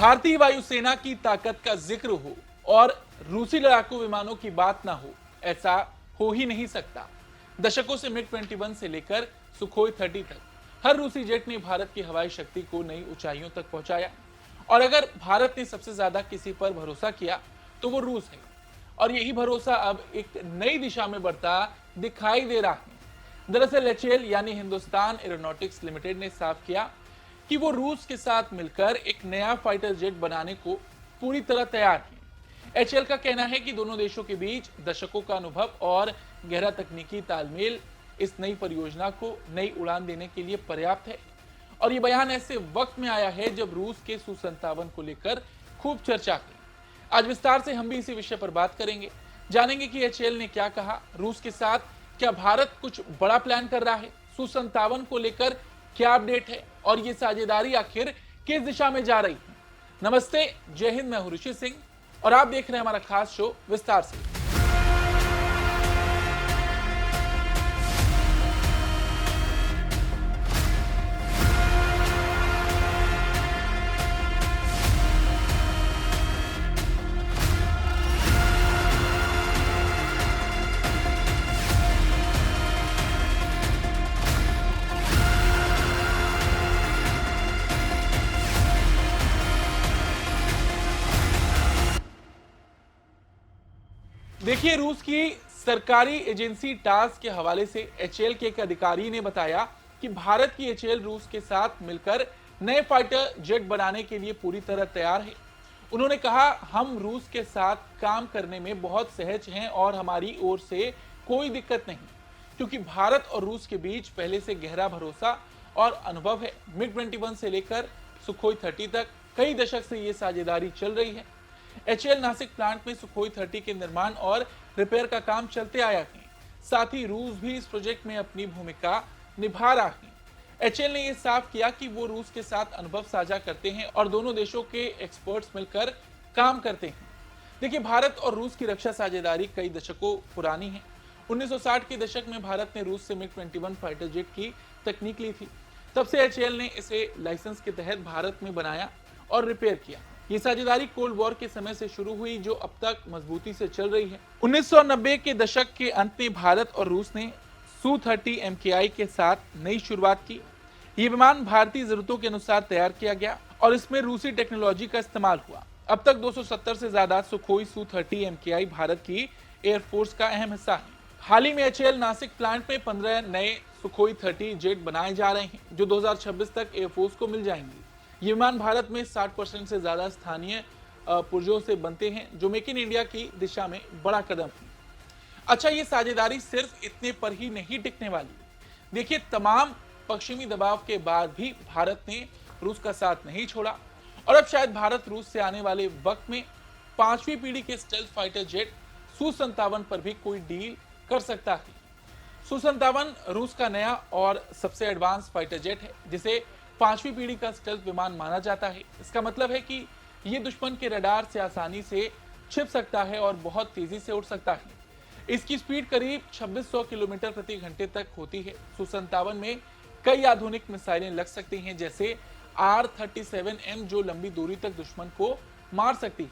भारतीय वायुसेना की ताकत का जिक्र हो और रूसी लड़ाकू विमानों की बात ना हो, ऐसा हो ही नहीं सकता। दशकों से मिग 21 से लेकर सुखोई 30 तक हर रूसी जेट ने भारत की हवाई शक्ति को नई ऊंचाइयों तक पहुंचाया। और अगर भारत ने सबसे ज्यादा किसी पर भरोसा किया तो वो रूस है। और यही भरोसा अब एक नई दिशा में बढ़ता दिखाई दे रहा है। दरअसल एचएएल यानी हिंदुस्तान एरोनॉटिक्स लिमिटेड ने साफ किया कि वो रूस के साथ मिलकर एक नया फाइटर जेट बनाने को पूरी तरह तैयार है। एचएएल का कहना है कि दोनों देशों के बीच दशकों का अनुभव और गहरा तकनीकी तालमेल इस नई परियोजना को नई उड़ान देने के लिए पर्याप्त है। और ये बयान ऐसे वक्त में आया है जब रूस के सू-57 को लेकर खूब चर्चा हुई। आज विस्तार से हम भी इसी विषय पर बात करेंगे, जानेंगे कि एचएएल ने क्या कहा, रूस के साथ क्या भारत कुछ बड़ा प्लान कर रहा है, सू-57 को लेकर क्या अपडेट है और ये साझेदारी आखिर किस दिशा में जा रही है। नमस्ते, जय हिंद, मैं हूं ऋषि सिंह और आप देख रहे हैं हमारा खास शो विस्तार से। देखिए, रूस की सरकारी एजेंसी टास के हवाले से एचएएल के एक अधिकारी ने बताया कि भारत की एचएएल रूस के साथ मिलकर नए फाइटर जेट बनाने के लिए पूरी तरह तैयार है। उन्होंने कहा, हम रूस के साथ काम करने में बहुत सहज हैं और हमारी ओर से कोई दिक्कत नहीं, क्योंकि भारत और रूस के बीच पहले से गहरा भरोसा और अनुभव है। मिग 21 से लेकर सुखोई 30 तक कई दशक से ये साझेदारी चल रही है। एचएएल नासिक प्लांट में सुखोई 30 के निर्माण और रिपेयर का काम चलते आया है। साथ ही रूस भी इस प्रोजेक्ट में अपनी भूमिका निभा रहा है। एचएएल ने यह साफ किया कि वो रूस के साथ अनुभव साझा करते हैं और दोनों देशों के एक्सपर्ट्स मिलकर काम करते हैं। देखिए, भारत और रूस की रक्षा साझेदारी कई दशकों पुरानी है। 1960 के दशक में भारत ने रूस से मिग 21 फाइटर जेट की तकनीक ली थी। तब से एचएएल ने इसे लाइसेंस के तहत भारत में बनाया और रिपेयर किया। ये साझेदारी कोल्ड वॉर के समय से शुरू हुई, जो अब तक मजबूती से चल रही है। 1990 के दशक के अंत में भारत और रूस ने सू-30 MKI के साथ नई शुरुआत की। ये विमान भारतीय जरूरतों के अनुसार तैयार किया गया और इसमें रूसी टेक्नोलॉजी का इस्तेमाल हुआ। अब तक 270 से ज्यादा सुखोई सू-30 MKI भारत की एयरफोर्स का अहम हिस्सा है। हाल ही में एचएएल नासिक प्लांट में 15 नए सुखोई 30 जेट बनाए जा रहे हैं, जो 2026 तक एयरफोर्स को मिल जाएंगे। ये विमान भारत में 60% से ज्यादा स्थानीय पुर्जों से बनते हैं, जो मेक इन इंडिया की दिशा में बड़ा कदम है। अच्छा, ये साझेदारी सिर्फ इतने पर ही नहीं टिकने वाली। देखिए, तमाम पश्चिमी दबाव के बाद भी भारत ने रूस का साथ नहीं छोड़ा और अब शायद भारत रूस से आने वाले वक्त में 5वीं पीढ़ी के स्टेल्थ फाइटर जेट सू-57 पर भी कोई डील कर सकता है। सू-57 रूस का नया और सबसे एडवांस फाइटर जेट है, जिसे 5वीं पीढ़ी का स्टेल्थ विमान माना जाता है। इसका मतलब है कि ये दुश्मन के रडार से आसानी से छिप सकता है और बहुत तेजी से उड़ सकता है। इसकी स्पीड करीब 2600 किलोमीटर प्रति घंटे तक होती है। सू-57 में कई आधुनिक मिसाइलें लग सकती हैं, जैसे R-37M, जो लंबी दूरी तक दुश्मन को मार सकती है।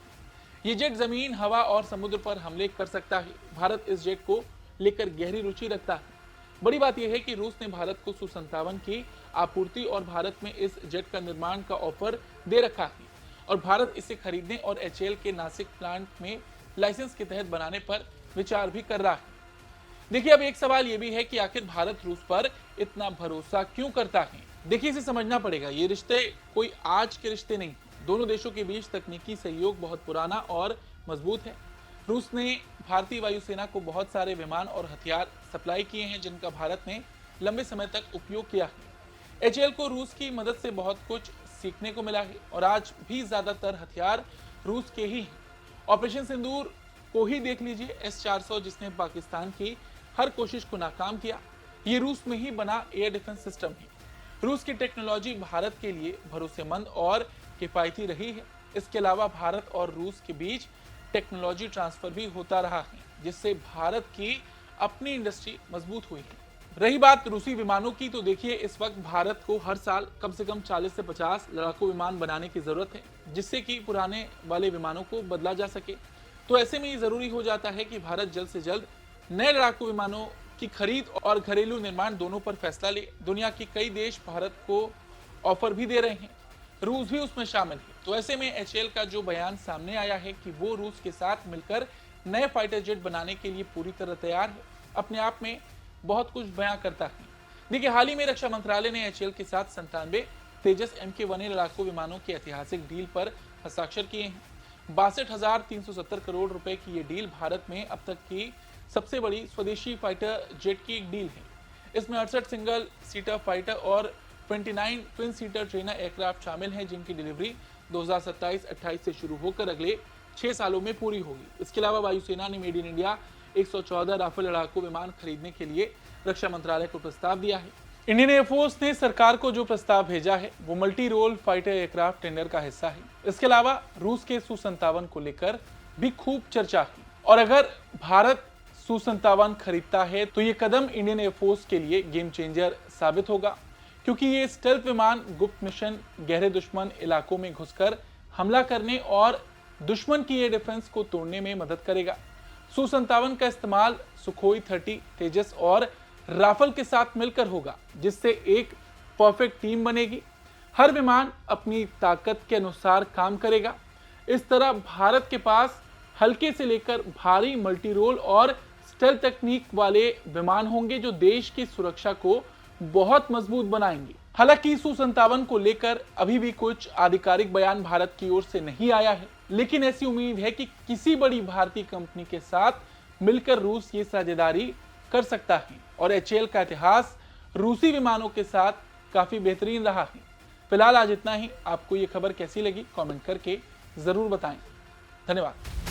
ये जेट जमीन, हवा और समुद्र पर हमले कर सकता है। भारत इस जेट को लेकर गहरी रुचि रखता है। बड़ी बात यह है कि रूस ने भारत को सू-57 की आपूर्ति और भारत में इस जेट का निर्माण का ऑफर दे रखा है और भारत इसे खरीदने और एचएएल के नासिक प्लांट में लाइसेंस के तहत बनाने पर विचार भी कर रहा है। देखिए, अब एक सवाल यह भी है कि आखिर भारत रूस पर इतना भरोसा क्यों करता है। देखिए, इसे समझना पड़ेगा। ये रिश्ते कोई आज के रिश्ते नहीं। दोनों देशों के बीच तकनीकी सहयोग बहुत पुराना और मजबूत है। रूस ने भारतीय वायुसेना को बहुत सारे विमान और हथियार सप्लाई किए हैं, जिनका भारत ने लंबे समय तक उपयोग किया है। एचएएल को रूस की मदद से बहुत कुछ सीखने को मिला है और आज भी ज्यादातर हथियार रूस के ही हैं। ऑपरेशन सिंदूर को ही देख लीजिए, S-400, जिसने पाकिस्तान की हर कोशिश को नाकाम किया, ये रूस में ही बना एयर डिफेंस सिस्टम है। रूस की टेक्नोलॉजी भारत के लिए भरोसेमंद और किफायती रही है। इसके अलावा भारत और रूस के बीच टेक्नोलॉजी ट्रांसफर भी होता रहा है, जिससे भारत की अपनी इंडस्ट्री मजबूत हुई है। रही बात रूसी विमानों की, तो देखिए इस वक्त भारत को हर साल कम से कम 40 से 50 लड़ाकू विमान बनाने की जरूरत है, जिससे कि पुराने वाले विमानों को बदला जा सके। तो ऐसे में ये जरूरी हो जाता है कि भारत जल्द से जल्द नए लड़ाकू विमानों की खरीद और घरेलू निर्माण दोनों पर फैसला ले। दुनिया के कई देश भारत को ऑफर भी दे रहे हैं, रूस भी उसमें शामिल है। तो ऐसे में एचएएल का जो बयान सामने आया है कि वो रूस के साथ मिलकर नए फाइटर जेट बनाने के लिए पूरी तरह तैयार है, अपने आप में बहुत कुछ बयां करता है। देखिए, हाल ही में रक्षा मंत्रालय ने एचएएल के साथ 97 तेजस MK1A लड़ाकू विमानों के ऐतिहासिक डील पर हस्ताक्षर किए हैं। 62,370 करोड़ रुपए की ये डील भारत में अब तक की सबसे बड़ी स्वदेशी फाइटर जेट की एक डील है। इसमें 68 सिंगल सीटर फाइटर और 29 ट्विन सीटर ट्रेनर एयरक्राफ्ट शामिल हैं, जिनकी डिलीवरी 2027-28 से शुरू होकर अगले 6 सालों में पूरी होगी। इसके अलावा वायुसेना ने मेड इन इंडिया 114 राफेल लड़ाकू विमान खरीदने के लिए रक्षा मंत्रालय को प्रस्ताव दिया है। इंडियन एयरफोर्स ने सरकार को जो प्रस्ताव भेजा है वो multi role fighter aircraft tender का हिस्सा है। इसके अलावा रूस के Su-57 को लेकर भी खूब चर्चा है, और अगर भारत Su-57 खरीदता है तो ये कदम इंडियन एयरफोर्स के लिए गेम चेंजर साबित होगा, क्योंकि ये स्टेल्थ विमान गुप्त मिशन, गहरे दुश्मन इलाकों में घुसकर हमला करने और दुश्मन की एयर डिफेंस को तोड़ने में मदद करेगा। Su-57 का इस्तेमाल सुखोई 30, तेजस और राफेल के साथ मिलकर होगा, जिससे एक परफेक्ट टीम बनेगी। हर विमान अपनी ताकत के अनुसार काम करेगा। इस तरह भारत के पास हल्के से लेकर भारी मल्टी रोल और स्टेल्थ तकनीक वाले विमान होंगे, जो देश की सुरक्षा को बहुत मजबूत बनाएंगे। हालांकि Su-57 को लेकर अभी भी कुछ आधिकारिक बयान भारत की ओर से नहीं आया है, लेकिन ऐसी उम्मीद है कि किसी बड़ी भारतीय कंपनी के साथ मिलकर रूस ये साझेदारी कर सकता है, और एचएएल का इतिहास रूसी विमानों के साथ काफी बेहतरीन रहा है। फिलहाल आज इतना ही। आपको ये खबर कैसी लगी कमेंट करके जरूर बताएं। धन्यवाद।